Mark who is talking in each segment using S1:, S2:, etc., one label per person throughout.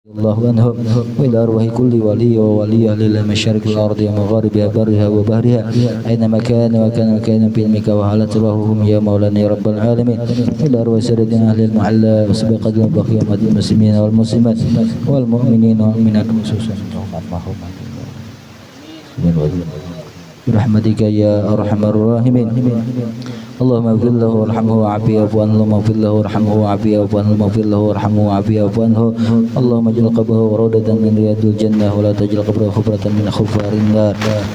S1: الله عنه وإلى أرواح كل ولي وولي للمشارق الأرض ومغاربها برها وبحرها أينما كان وكان في علمك وحالت روحهم يا مولانا يا رب العالمين إلى أرواح سيدنا أهل المحلة وسبقت البقية المسلمين والمسلمات والمؤمنين والمؤمنات خصوصا برحمتك يا أرحم الراحمين اللهم اغفر له وارحمه وعافيه واعف عنه اللهم اغفر له وارحمه وعافيه واعف عنه اللهم اغفر له وارحمه وعافيه واعف عنه اللهم اجعل قبره روضة من رياض الجنة ولا تجعل قبره حفرة من حفر النار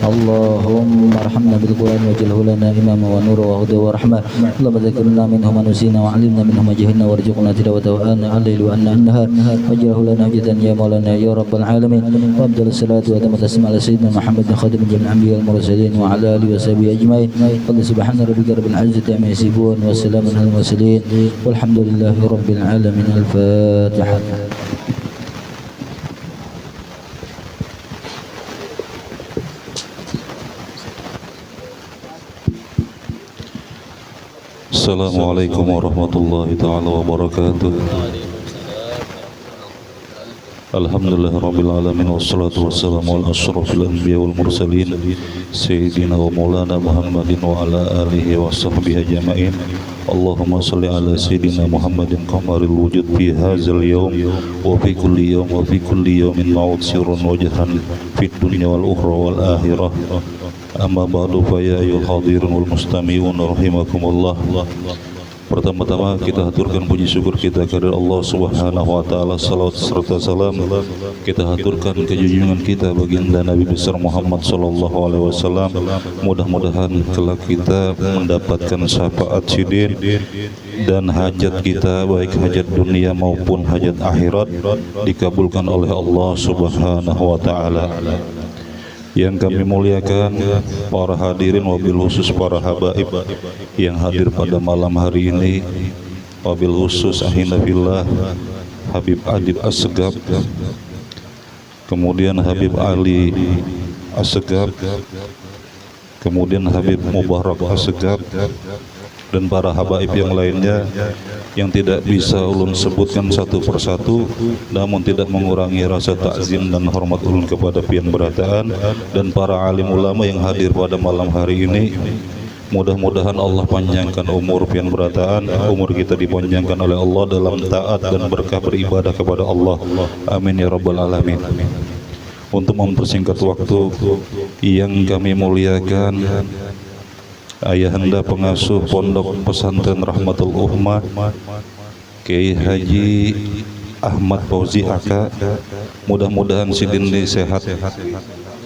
S1: اللهم ارحمنا بالقرآن واجعله لنا إماما ونورا وهدى ورحمة اللهم ذكرنا منه ما نسينا وعلمنا منه ما جهلنا وارزقنا تلاوته آناء الليل وآناء النهار واجعله لنا حجة يا مولانا يا رب العالمين وأفضل الصلاة وأتم التسليم على سيدنا محمد خاتم جميع الأنبياء والمرسلين وعلى آله وصحبه أجمعين قل سبحان ربك رب العزة عما يصفون والسلام على المرسلين والحمد لله رب العالمين. الفاتحة.
S2: Assalamualaikum warahmatullahi ta'ala wabarakatuh. Alhamdulillahirabbil alamin wassalatu wassalamu ala asyrafil anbiya wal mursalin sayyidina wa maulana Muhammadin wa ala alihi wa sahbihi ajma'in. Allahumma shalli ala sayyidina Muhammadin qamaril wujud fi hadzal yawm wa fi kulli yawm wa fi kulli yawmin ma'ud sirrun wa jahran fid dunya wal ukhra wal akhirah. Amma ba'du fa ya ayyuhal hadirun wal mustami'un rahimakumullah. Pertama-tama kita haturkan puji syukur kita kepada Allah Subhanahu wa taala, salawat serta salam kita haturkan kejunjungan kita baginda Nabi besar Muhammad sallallahu alaihi wasallam. Mudah-mudahan kelak kita mendapatkan syafaat sidin dan hajat kita baik hajat dunia maupun hajat akhirat dikabulkan oleh Allah Subhanahu wa taala. Yang kami muliakan para hadirin wabil khusus para habaib yang hadir pada malam hari ini, wabil khusus ahina fillah Habib Adib Assegaf, kemudian Habib Ali Assegaf, kemudian Habib Mubarak Assegaf, dan para habaib yang lainnya yang tidak bisa ulun sebutkan satu persatu, namun tidak mengurangi rasa takzim dan hormat ulun kepada pian berataan dan para alim ulama yang hadir pada malam hari ini. Mudah-mudahan Allah panjangkan umur pian berataan, umur kita dipanjangkan oleh Allah dalam taat dan berkah beribadah kepada Allah. Amin ya rabbal alamin. Untuk mempersingkat waktu yang kami muliakan, Ayahanda pengasuh Pondok Pesantren Rahmatul Ummah Kiai Haji Ahmad Fauzi Aka, mudah-mudahan sidin sehat,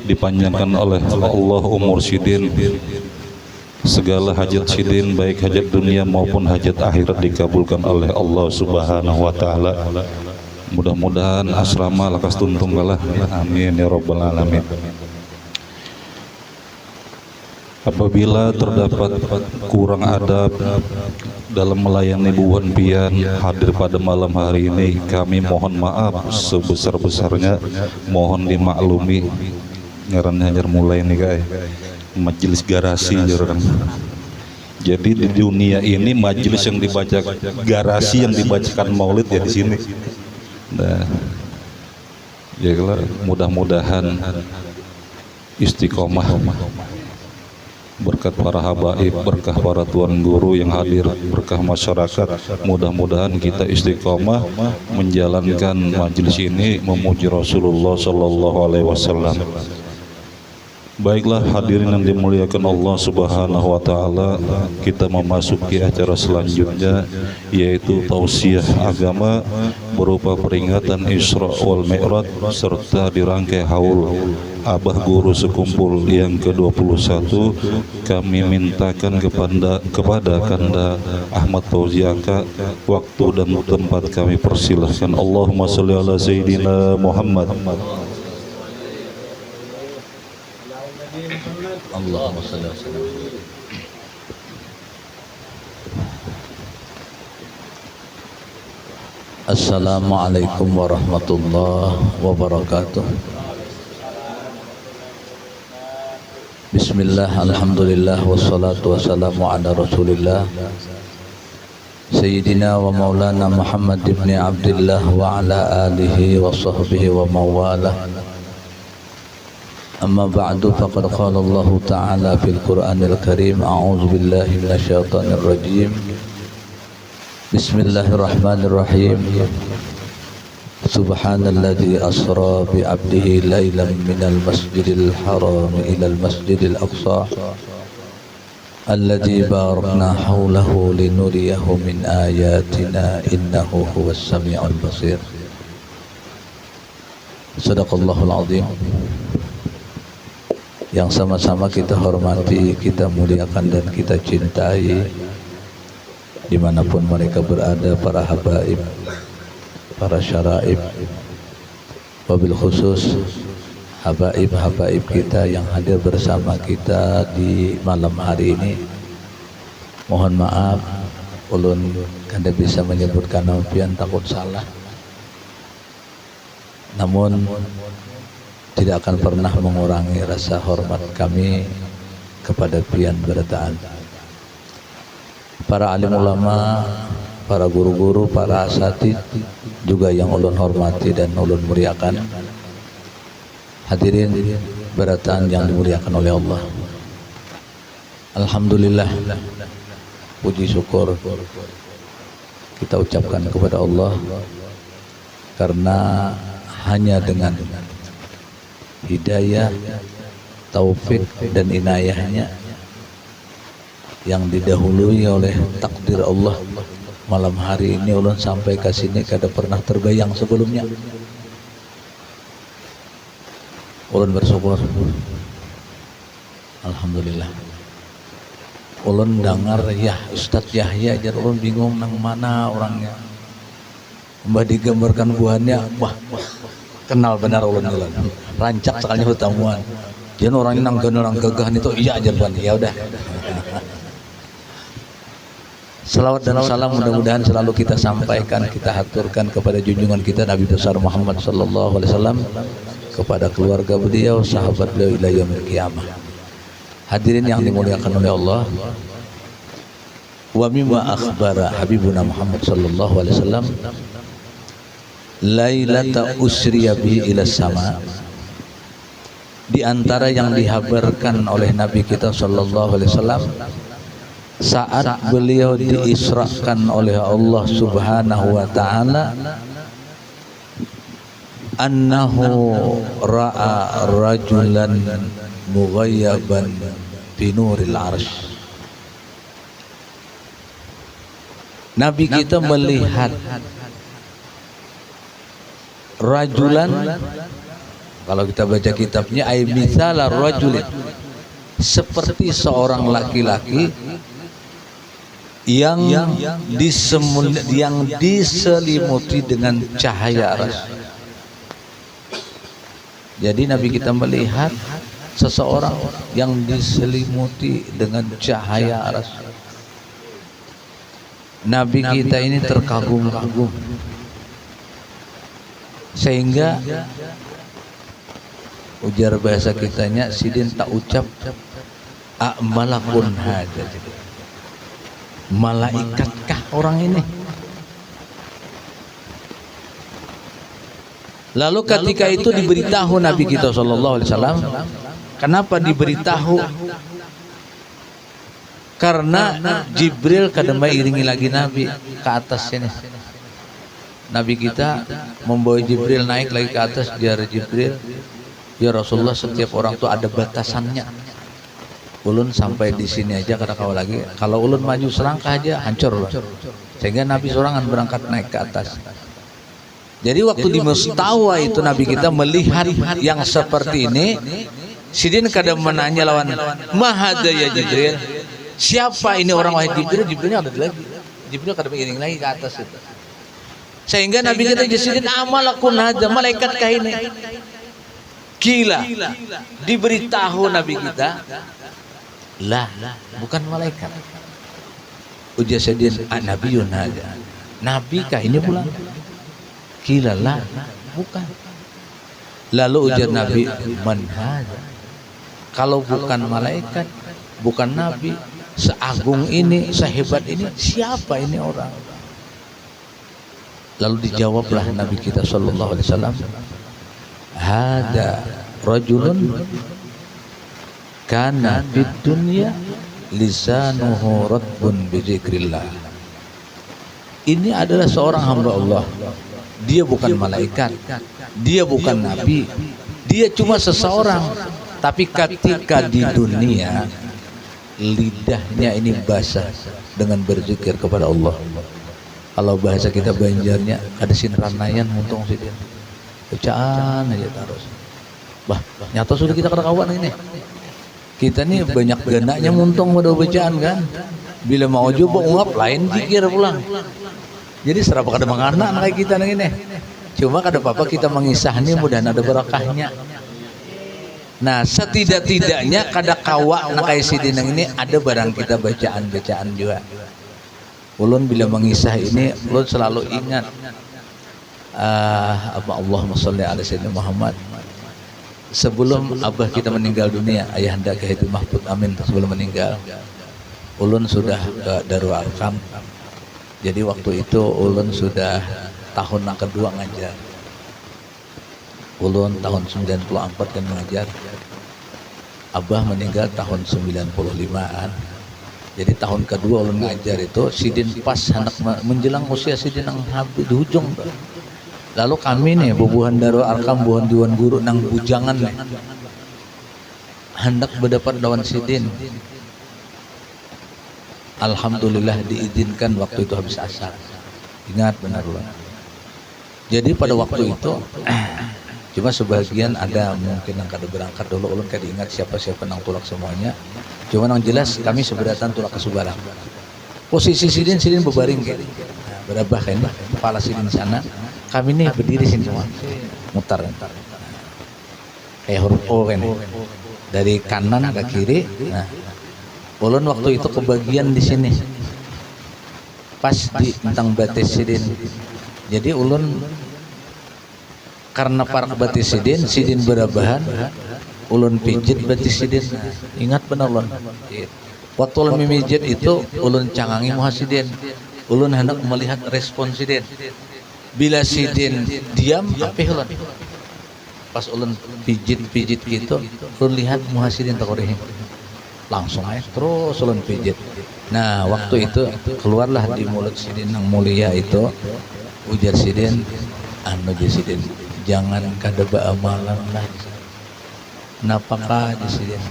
S2: dipanjangkan oleh Allah umur sidin, segala hajat sidin baik hajat dunia maupun hajat akhirat dikabulkan oleh Allah Subhanahu wa taala. Mudah-mudahan asrama lakas tuntung kalah. Amin ya rabbal alamin. Apabila terdapat kurang adab dalam melayani buhan pian hadir pada malam hari ini, kami mohon maaf sebesar-besarnya, mohon dimaklumi. Ngarannya hanya mulai nih guys, majelis garasi jarang. Jadi di dunia ini majelis yang dibaca garasi yang dibacakan maulid ya di sini. Nah, ya mudah-mudahan istiqomah berkat para habaib, berkah para tuan guru yang hadir, berkah masyarakat. Mudah-mudahan kita istiqomah menjalankan majelis ini memuji Rasulullah sallallahu alaihi wasallam. Baiklah hadirin yang dimuliakan Allah Subhanahu wa taala, kita memasuki acara selanjutnya yaitu tausiah agama berupa peringatan Isra wal Mi'raj serta dirangkai haul Abah Guru Sekumpul yang ke-21. Kami mintakan kepada Kanda Ahmad Fauzi Aka, waktu dan tempat kami persilahkan. Allahumma sholli ala sayyidina Muhammad. Allahumma sholli ala sayyidina.
S1: Assalamualaikum warahmatullahi wabarakatuh. Bismillah, alhamdulillah, wassalatu wassalamu ala rasulillah سيدنا ومولانا محمد بن عبد الله وعلى آله وصحبه ومواله. أما بعد فقد قال الله تعالى في القرآن الكريم: أعوذ بالله من الشيطان الرجيم. بسم الله الرحمن الرحيم. سبحان الذي أسرى بعبده ليلا من المسجد الحرام إلى المسجد الأقصى الذي باركنا حوله لنريه من آياتنا إنه هو السميع البصير. صدق الله العظيم. Yang sama-sama kita hormati, kita muliakan dan kita cintai dimanapun mereka berada, para habaib, para syaraib, wabil khusus habaib-habaib kita yang hadir bersama kita di malam hari ini. Mohon maaf, ulun kada bisa menyebutkan nama pian, takut salah. Namun tidak akan pernah mengurangi rasa hormat kami kepada pian berataan. Para alim ulama, para guru-guru, para asatid juga yang ulun hormati dan ulun muliakan. Hadirin berataan yang dimuliakan oleh Allah. Alhamdulillah, puji syukur kita ucapkan kepada Allah karena hanya dengan hidayah, taufik dan inayahnya yang didahului oleh takdir Allah, malam hari ini ulun sampai ke sini kada pernah terbayang sebelumnya. Ulun bersyukur, alhamdulillah. Ulun dengar ya Ustadz Yahya, jar ulun bingung nang mana orangnya. Mbah digambarkan buahnya, wah kenal benar ulun ulun. Rancak sekali pertemuan. Jangan orangnya nang orang gagahan itu iya aja ban. Ya udah. Salawat dan salam mudah-mudahan selalu kita sampaikan, kita haturkan kepada junjungan kita Nabi besar Muhammad sallallahu alaihi wasallam, kepada keluarga beliau, sahabat beliau ila yaumil qiyamah. Hadirin yang dimuliakan oleh Allah, wa mimma akhbara habibuna Muhammad sallallahu alaihi wasallam lailata usriya bihi ila sama. Di antara yang dihabarkan oleh Nabi kita sallallahu alaihi wasallam saat beliau diisrakan oleh Allah Subhanahu wa taala, annahu ra'a rajulan mughayyaban binuril arsy. Nabi kita melihat rajulan, kalau kita baca kitabnya, ay misala rajulin, seperti seorang laki-laki yang diselimuti dengan cahaya aras. Jadi Nabi kita melihat seseorang yang diselimuti dengan cahaya aras. Nabi kita ini terkagum-kagum sehingga ujar bahasa kitanya, sidin tak ucap malakun hada, malaikatkah orang ini? Lalu ketika itu diberitahu Nabi kita sallallahu alaihi wasallam. Kenapa diberitahu? Karena Jibril kadang iringi lagi Nabi ke atas sini. Nabi kita membawa Jibril naik lagi ke atas. Dia Jibril, ya Rasulullah, setiap orang tuh ada batasannya. Ulun sampai di sini aja kada kau lagi. Kalau ulun maju selangkah aja hancur. Sehingga Nabi sorangan berangkat naik ke atas. Jadi waktu di Mustawa itu Nabi kita melihat yang seperti ini. Sidin kadang menanya lawan, mahada ya Jibril, siapa ini orang wahid Jibril? Jibrilnya ada lagi. Jibril kadang mengiring lagi ke atas itu. Sehingga Nabi kita Sidin, amalakun hada, malaikat kah ini? Gila. Diberitahu Nabi kita, lah, bukan malaikat. Ujar Sidin, nabiyun hada. Nabi kah ini pula? Gila lah, bukan. Lalu ujar Nabi, man hada. Kalau bukan malaikat, bukan Nabi, seagung ini, sehebat ini, siapa ini orang?
S3: Lalu dijawablah Nabi kita sallallahu alaihi wasallam, hada rajulun kana fid dunya lisanuhu ratbun bi dzikrillah. Ini adalah seorang hamba Allah. Dia bukan malaikat, dia bukan nabi, dia cuma seseorang. Tapi ketika di dunia, lidahnya ini basah dengan berzikir kepada Allah. Kalau bahasa kita Banjarnya, ada sinranayan untung sih dia. Bacaan aja terus. Bah, nyata sudah kita kawan ini. Kita nih banyak gananya muntung pada bacaan kan. Bila mau coba ungap lain zikir pulang. Jadi serapa kada mengana kayak kita nih ini. Cuma kada apa-apa kita mengisah nih mudah ada berkahnya. Nah, setidak-tidaknya kada kawa nak kayak sidin ini ada barang kita bacaan-bacaan juga. Ulun bila mengisah ini, ulun selalu ingat Allahumma sholli ala sayyidina Muhammad. Sebelum abah kita meninggal dunia, ayahanda Kyai Mahfud Amin sebelum meninggal, ulun sudah ke Darul Arqam. Jadi waktu itu ulun sudah tahun yang kedua ngajar. Ulun tahun 94 kan mengajar. Abah meninggal tahun 95-an. Jadi tahun kedua ulun ngajar itu sidin pas hendak menjelang usia sidin yang habis di ujung. Lalu kami nih bubuhan Darul Arqam bubuhan Dewan Guru nang bujangan nih. Hendak berdapat lawan sidin. Alhamdulillah diizinkan waktu itu habis asar. Ingat benar ulun. Jadi pada waktu itu cuma sebagian ada mungkin yang kada berangkat dulu, ulun kada ingat siapa-siapa nang tulak semuanya. Cuma yang jelas kami seberatan tulak ke Subarang. Posisi sidin berbaring kayak berabah kan, kepala sidin sana. Kami nih berdiri sini semua, mutar. Kayak huruf O kan, dari kanan ke kiri. Nah, ulun waktu itu kebagian di sini, pas di tentang batis sidin. Jadi ulun karena para batis sidin berabahan, ulun pijit batis sidin. Ingat benar ulun. Waktu ulun memijit itu ulun cangangi muhasidin. Ulun hendak melihat respon sidin. Bila sidin diam, apa ulun? Pas ulun pijit gitu, ulun lihat muhasidin takoreh. Langsung aja terus ulun pijit. Nah, waktu itu keluarlah di mulut sidin yang mulia itu ujar sidin, sidin, jangan kada amalan lah. Napakah sidin?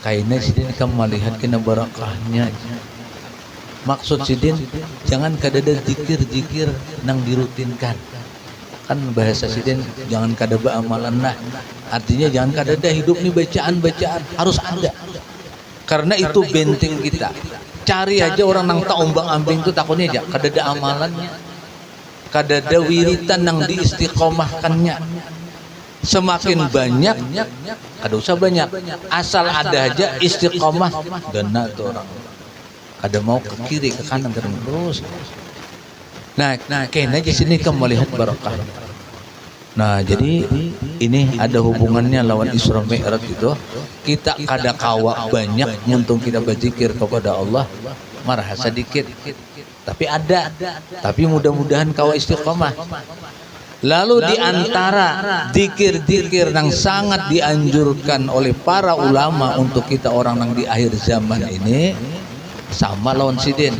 S3: Kainnya sidin kamu melihat kena barakahnya. Maksud sidin jangan kada ada zikir nang dirutinkan. Kan bahasa sidin jangan kada amalan lah. Artinya jangan kada ada hidup nih bacaan harus ada. Karena itu benteng kita. Cari aja orang nang tak ombang-ambing itu takutnya aja kada ada amalannya. Kada ada wiritan nang diistiqomahkannya. Semakin banyak, kada usah banyak. Asal ada aja istiqomah gana tuh orang. Kada mau ke kiri ke kanan terus. Nah, kayaknya di sini kamu melihat barokah. Nah, jadi ini ada hubungannya lawan Isra Mi'raj itu. Kita kada kawa banyak untung kita berzikir kepada Allah, marah sedikit. Tapi ada. Tapi mudah-mudahan kawa istiqomah. Lalu di antara zikir-zikir yang sangat dianjurkan oleh para ulama untuk kita orang yang di akhir zaman ini sama lawan sidin.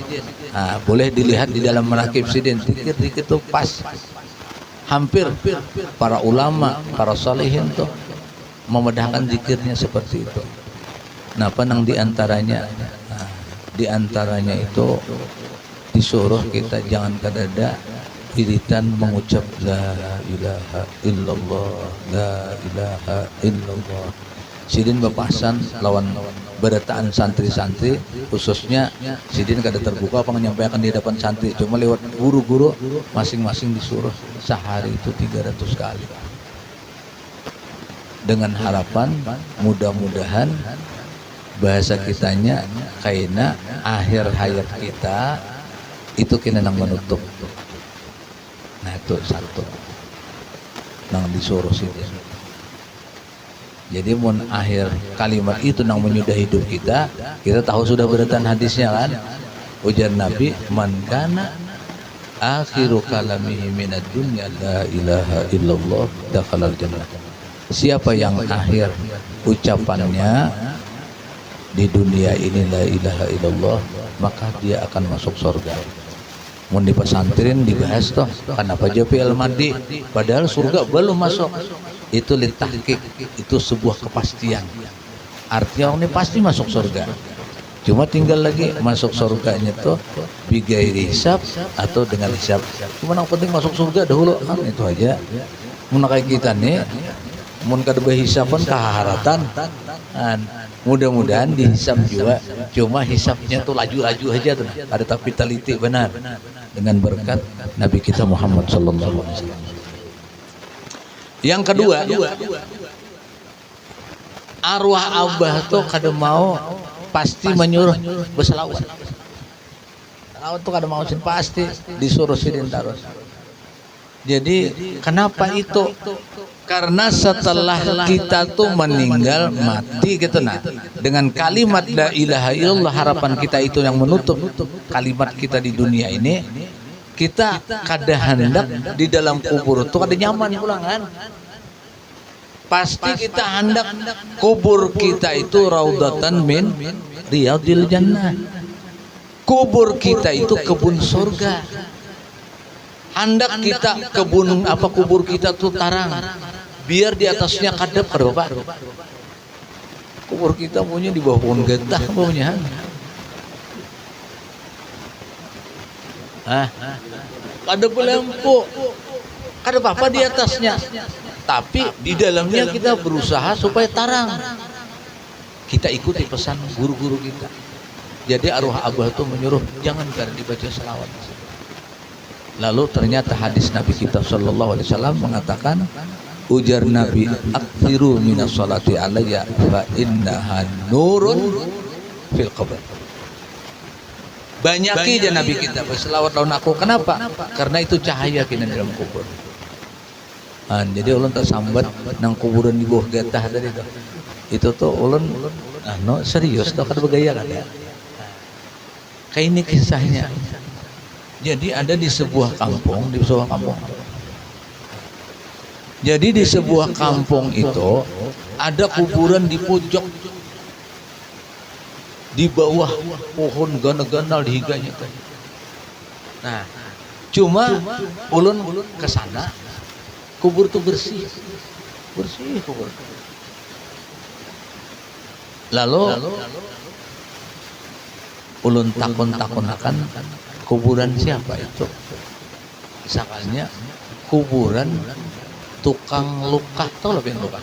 S3: Nah, boleh dilihat di dalam manaqib sidin, zikir-zikir itu pas. Hampir para ulama, para salihin tuh memedahkan zikirnya seperti itu. Nah, penang di antaranya itu disuruh kita jangan kadada wiritan mengucap la ilaha illallah, la ilaha illallah. Sidin bepasan lawan berataan santri-santri, khususnya sidin kada terbuka apa menyampaikan di hadapan santri, cuma lewat guru-guru masing-masing disuruh sehari itu 300 kali. Dengan harapan mudah-mudahan bahasa kitanya kaina akhir hayat kita itu kena nang menutup. Nah, itu satu nang disuruh sidin. Jadi mun akhir kalimat itu nang menyudahi hidup kita tahu sudah berdatan hadisnya kan. Ujar Nabi, man kana akhiru kalamihi minad dunya la ilaha illallah dakhalal jannah. Siapa yang akhir ucapannya di dunia ini la ilaha illallah, maka dia akan masuk surga. Mun di pesantren dibahas toh, kenapa Jafi al-Madi padahal surga belum masuk. Itu litahqiq, itu sebuah kepastian. Artinya orang ini pasti masuk surga. Cuma tinggal lagi masuk surganya tuh bigairi hisab atau dengan hisab. Cuma yang penting masuk surga dahulu kan, itu aja. Mun kayak kita nih, mun kada berhisaban kaharatan. Mudah-mudahan dihisab juga. Cuma hisabnya tuh laju-laju aja tuh. Ada tapi teliti benar dengan berkat Nabi kita Muhammad sallallahu alaihi wasallam. Yang kedua, arwah abah tuh kada mau pasti menyuruh berselawat. Selawat tuh kada mau sih, pasti disuruh sidin terus. Jadi kenapa itu? Karena setelah kita tuh meninggal mati gitu nah, dengan kalimat la ilaha illallah, harapan kita itu yang menutup kalimat kita di dunia ini. Kita kada hendak di dalam kubur tuh kada nyaman pulang kan. Pasti kita hendak kubur kita itu raudatan min riyadil jannah. Kubur kita itu kebun surga. Hendak kita kebun apa kubur kita tuh tarang, biar di atasnya kadep Pak. Kubur kita punya di bawah pohon getah punya. Ada lampu, ada apa di atasnya. Tapi di dalamnya kita berusaha supaya tarang. Kita ikuti pesan guru-guru kita. Jadi arwah abah itu menyuruh jangan karena dibaca selawat. Lalu ternyata hadis Nabi kita sallallahu alaihi wasallam mengatakan, ujar Nabi, aktsiru minas salati alayya fa innaha nurun fil qabr. Banyaki aja Nabi kita berselawat lawan aku. Kenapa? Karena itu cahaya kini dalam kubur. Jadi ulun tak sambat nang kuburan di bawah getah tadi tuh. Itu tuh ulun serius tuh kan bergaya kan ya. Kayak ini kisahnya. Jadi ada di sebuah kampung, Jadi di sebuah kampung itu ada kuburan di pojok, di bawah pohon ganal-ganal di higanya. Nah, cuma ulun ke sana, kubur itu bersih kubur. Lalu ulun takon akan kuburan siapa itu? Misalnya kuburan tukang luka, tahu lebih luka?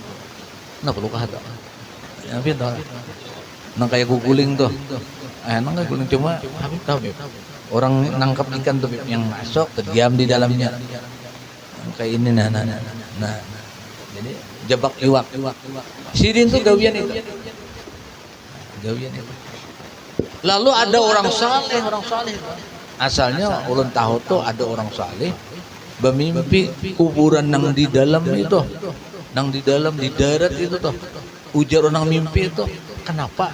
S3: Kenapa luka tuh? Ya, tahu. Nang kayak guguling tuh. Nang kayak guguling cuma habis tahu. Orang nangkap ikan tuh yang masuk terdiam di dalamnya. Kayak ini nah. Jadi jebak iwak. Sidin tuh gawian itu. Lalu ada orang saleh. Asalnya ulun tahu tuh ada orang saleh bermimpi kuburan nang di dalam itu, nang di dalam di darat itu tuh. Ujar orang mimpi itu, kenapa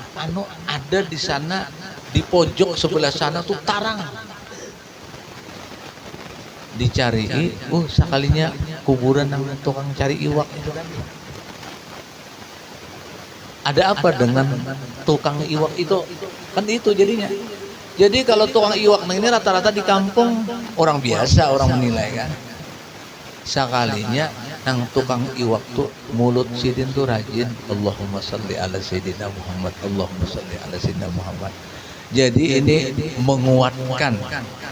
S3: ada di sana di pojok sebelah sana tuh tarang. Dicari, sekalinya kuburan nang tukang cari iwak itu kan. Ada apa dengan tukang iwak itu? Kan itu jadinya. Jadi kalau tukang iwak ini rata-rata di kampung orang biasa, orang menilai kan. Sekalinya nang tukang iwak tuh mulut sidin tuh rajin, Allahumma sholli ala sayyidina Muhammad, Allahumma sholli ala sayyidina Muhammad. Jadi ini menguatkan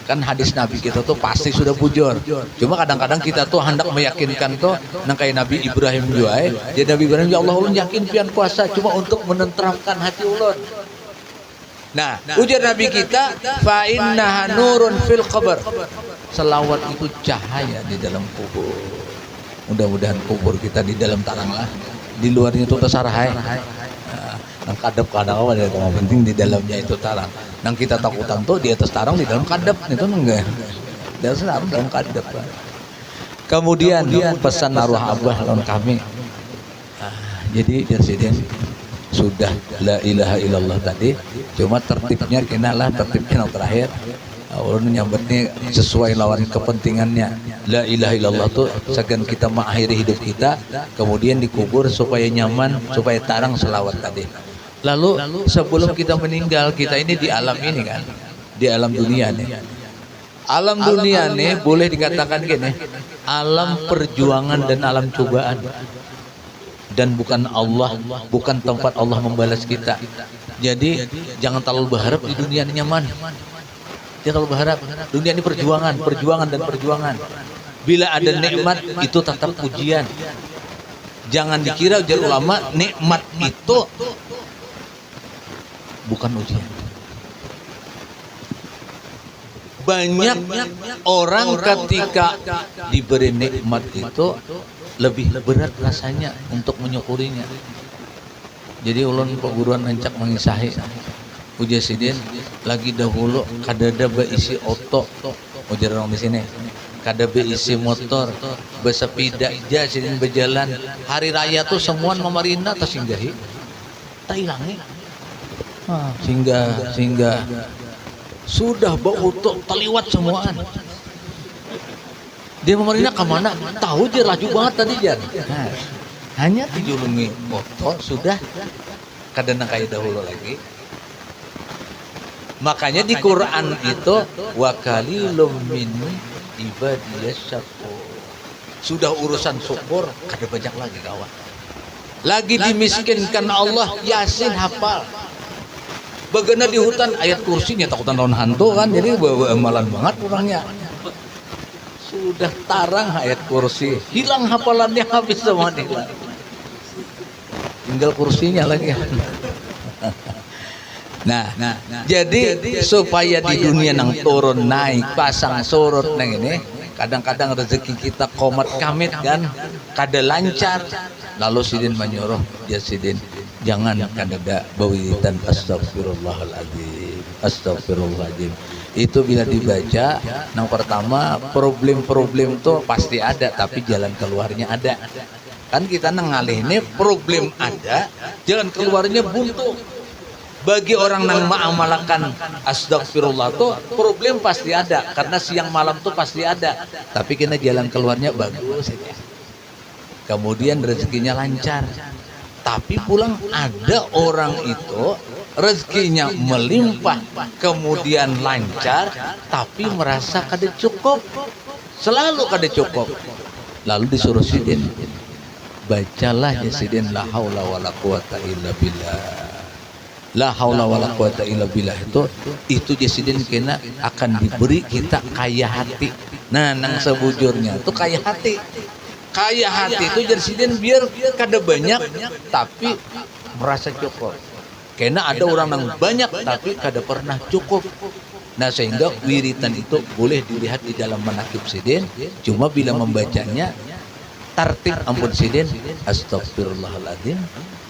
S3: kan hadis Nabi kita tuh pasti sudah bujur. Cuma kadang-kadang kita tuh hendak meyakinkan tuh nang kayak Nabi Ibrahim juga. Jadi Nabi Ibrahim, ya Allah ulun yakin pian kuasa cuma untuk menenteramkan hati ulun. Nah, ujar Nabi kita, fa innaha nurun fil qabr. Selawat itu cahaya di dalam kubur. Mudah-mudahan kubur kita di dalam tarang lah. Di luarnya itu tersarahai. Nang kadep kadang apa yang penting di dalamnya itu tarang. Nang kita takutan tuh di atas tarang, di dalam kadep itu enggak. Di atas tarang dalam kadep. Kemudian pesan arwah abah lawan kami. Jadi Presiden sudah la ilaha illallah tadi, cuma tertibnya kenalah tertibnya yang terakhir ulun nyambatnya sesuai lawan kepentingannya. La ilaha illallah tuh segan kita mengakhiri hidup kita, kemudian dikubur supaya nyaman, supaya tarang selawat tadi. Lalu sebelum kita meninggal, kita ini di alam ini kan, di alam dunia nih. Alam dunia nih boleh dikatakan gini, alam perjuangan dan alam cobaan. Dan bukan Allah, bukan tempat Allah membalas kita. Jadi jangan terlalu berharap di dunia ini nyaman. Jangan terlalu berharap. Dunia ini perjuangan, perjuangan dan perjuangan. Bila ada nikmat itu tetap ujian. Jangan dikira ujar ulama nikmat itu bukan ujian. Banyak orang ketika diberi nikmat itu lebih berat rasanya untuk menyukurinya. Jadi ulun perguruan rancak mengisahi ujar sidin lagi dahulu kadada beisi oto ujar orang di sini kada beisi motor besepeda aja sidin berjalan hari raya tuh semuan memarina tersinggahi tak hilangi sehingga sudah bau oto terliwat semuaan. Dia memarina kemana? Tahu dia laju banget tadi jar. Nah, hanya dijulungi motor sudah kadang kayak dahulu lagi. Makanya di Quran itu wa qalilum min ibadiyas syakur. Sudah urusan syukur kada banyak lagi kawan. Lagi dimiskinkan Allah, Yasin hafal. Bagaimana di hutan ayat kursinya takutan lawan hantu kan, jadi amalan banget orangnya. Sudah tarang ayat kursi, hilang hafalannya habis semua nih. Tinggal kursinya lagi. Nah, jadi supaya di dunia nang turun naik pasang surut nang ini, kadang-kadang rezeki kita komat kamit kan, kada lancar. Lalu sidin menyuruh dia sidin, jangan kada bawitan astagfirullahaladzim, astagfirullahaladzim. Itu bila dibaca, yang pertama problem-problem tuh pasti ada, tapi jalan keluarnya ada. Kan kita ngalih ini problem ada, jalan keluarnya buntu. Bagi orang yang mengamalkan astagfirullah tuh problem pasti ada, karena siang malam tuh pasti ada. Tapi kena jalan keluarnya bagus. Kemudian rezekinya lancar. Tapi pulang ada orang itu rezekinya melimpah, kemudian lancar, tapi merasa kada cukup, selalu kada cukup. Lalu disuruh sidin, bacalah ya sidin la haula wala quwata illa billah. La haula wala quwata illa billah itu ya sidin kena akan diberi kita kaya hati. Nah, nang sebujurnya itu kaya hati. Kaya hati itu jadi sidin biar kada banyak tapi merasa cukup. Karena ada orang yang banyak tapi kada pernah cukup. Nah, sehingga wiritan itu boleh dilihat di dalam manakib sidin. Cuma bila membacanya tartib ampun sidin, astagfirullahaladzim,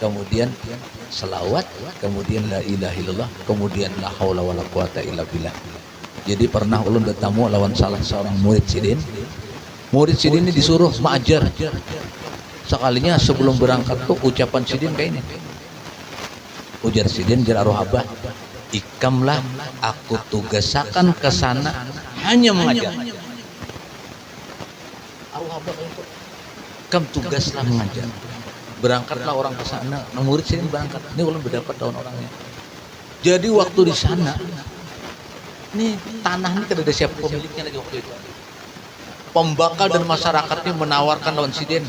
S3: kemudian selawat, kemudian la ilaha illallah, kemudian la haula wala quwata illa billah. Jadi pernah ulun bertamu lawan salah seorang murid sidin. Murid sidin ini disuruh mengajar. Sekalinya sebelum berangkat tuh ucapan sidin kayak ini. Ujar sidin jar arwah abah, ikamlah aku tugasakan ke sana hanya mengajar. Arwah abah itu kam tugaslah mengajar. Berangkatlah orang ke sana. Murid sidin berangkat. Ini ulun berdapat tahun orangnya. Jadi waktu di sana, ini tanah ini tidak ada siapa pemiliknya lagi waktu itu. Pembakal dan masyarakatnya menawarkan lawan sidin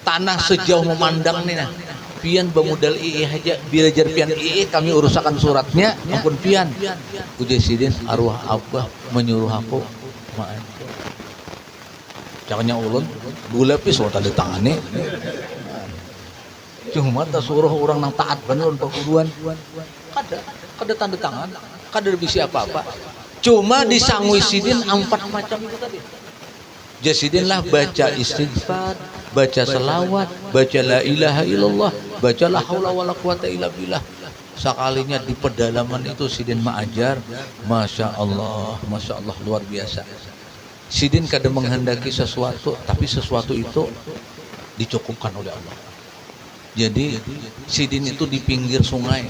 S3: tanah sejauh memandang nih nah. Pian bemodal IE aja, bila jar pian IE kami urusakan suratnya, ampun pian. Ujar sidin arwah abah menyuruh aku maaf. Jangannya ulun gula pis tanda tangane. Cuma tak suruh orang nang taat bener untuk kuduan. Kada tanda tangan, kada bisa apa-apa. Cuma disangui sidin 4 macam itu tadi. Jasidinlah baca istighfar, baca selawat, baca la ilaha illallah, baca la haula wala quwata illa billah. Sekalinya di pedalaman itu sidin mengajar, masya Allah luar biasa. Sidin kadang menghendaki sesuatu, tapi sesuatu itu dicukupkan oleh Allah. Jadi sidin itu di pinggir sungai,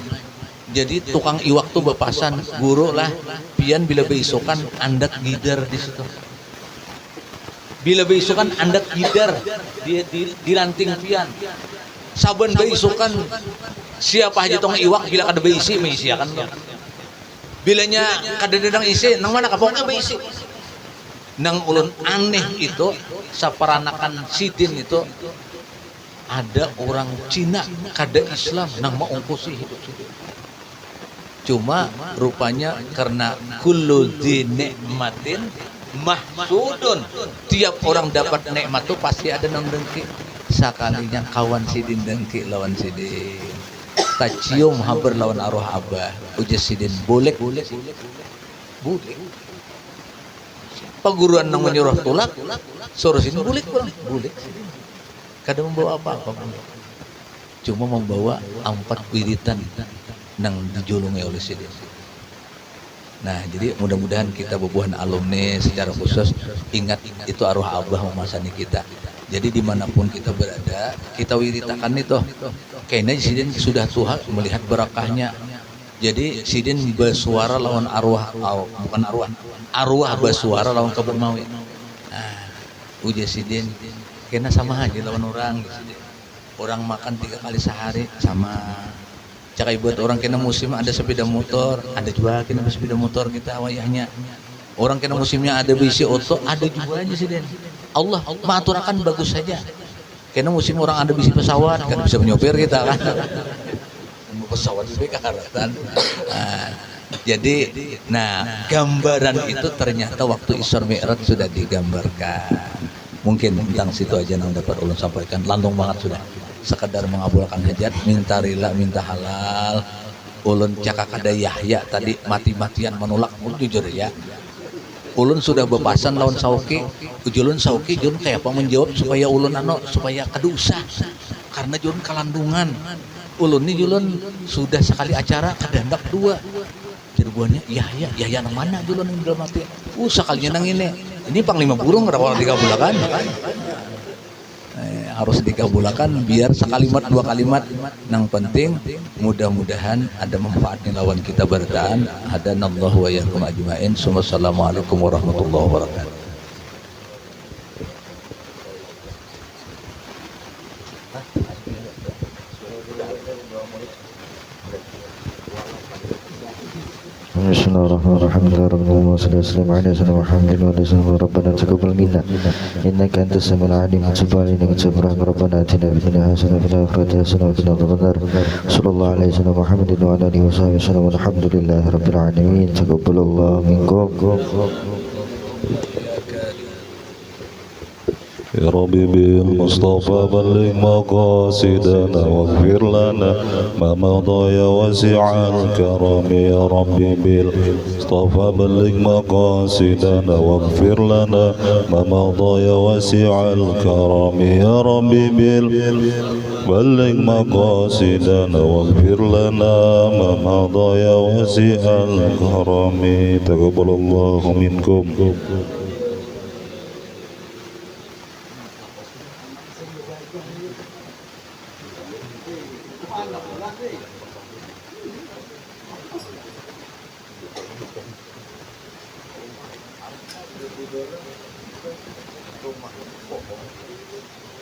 S3: Jadi tukang iwak tuh bepasan guru lah pian bila beisokan andak gidar di situ. Bila beisokan andak gidar di lanting pian. Saben beisokan siapa aja tukang iwak bila kada beisi meisiakan lo. Bilanya kada dedang isi nang mana kapoknya beisi. Nang ulun aneh itu saparanakan sidin itu ada orang Cina kada Islam nang mau ongkosi hidup sidin. Cuma rupanya karena kullu dzi nikmatin mahsudun. Tiap orang dapat nikmat tuh pasti ada nang dengki. Sakalinya kawan sidin dengki lawan sidin. Tacium haber lawan arwah abah. Ujas sidin boleh. Paguruan nang menyuruh tulak, suruh sidin boleh kurang. Boleh. Kada membawa apa-apa. Cuma membawa 4 wiritan nang dijulungi oleh sidin. Nah, jadi mudah-mudahan kita bubuhan alumni secara khusus ingat itu arwah abah memasani kita. Jadi dimanapun kita berada, kita wiritakan itu. Kayaknya sidin sudah Tuhan melihat berakahnya. Jadi sidin bersuara lawan arwah, bukan arwah bersuara lawan kabur mawi. Nah, uji sidin, kayaknya sama aja lawan orang. Orang makan 3 kali sehari sama. Cakai buat orang kena musim ada sepeda motor, ada juga kena sepeda motor kita wayahnya. Orang kena musimnya ada bisi oto, ada juga aja sih Den. Allah mengaturkan bagus saja. Kena musim orang ada bisi pesawat, kan bisa menyopir kita kan. Pesawat juga karatan. Jadi, gambaran itu ternyata waktu Isra Mi'raj sudah digambarkan. Mungkin tentang situ aja yang dapat ulun sampaikan. Lantung banget sudah. Sekedar mengabulkan hajat, minta rila, minta halal. Ulun cakak ada Yahya tadi mati-matian menolak, jujur ya. Ulun sudah bepasan lawan Sauki, ujulun Sauki jun kayak apa menjawab supaya ulun supaya kedusa. Karena jun kalandungan. Ulun ini julun sudah sekali acara kedandak 2. Jirbuannya Yahya nang mana julun yang dalam mati. Sekalinya nang ini. Ini panglima burung ada orang 3 bulan kan? Harus dikabulakan biar sekalimat 2 kalimat yang penting mudah-mudahan ada manfaatnya lawan kita bertahan. Hadanallahu wa iyyakum ajmain. Wassalamualaikum warahmatullahi wabarakatuh.
S4: Bismillahirrahmanirrahim. Allahumma shalli wa sallim ala sayyidina Muhammadin wa ala alihi rabbana taqabbal minna innaka antas samiul alim wa tub alaina rabbana atina fid dunya hasanah wa fil akhirati hasanah wa qina adzabannar. Sallallahu alaihi wasallam Muhammadin wa ala alihi wasallam walhamdulillahi rabbil alamin. Taqabbalallahu minkum.
S2: يا ربي بالمصطفى بلغ مقاصدنا واغفر لنا ما مضى يا واسع الكرم يا ربي بالمصطفى بلغ مقاصدنا واغفر لنا ما مضى يا واسع الكرم يا ربي بلغ مقاصدنا واغفر لنا ما مضى يا واسع الكرم. تقبل الله منكم.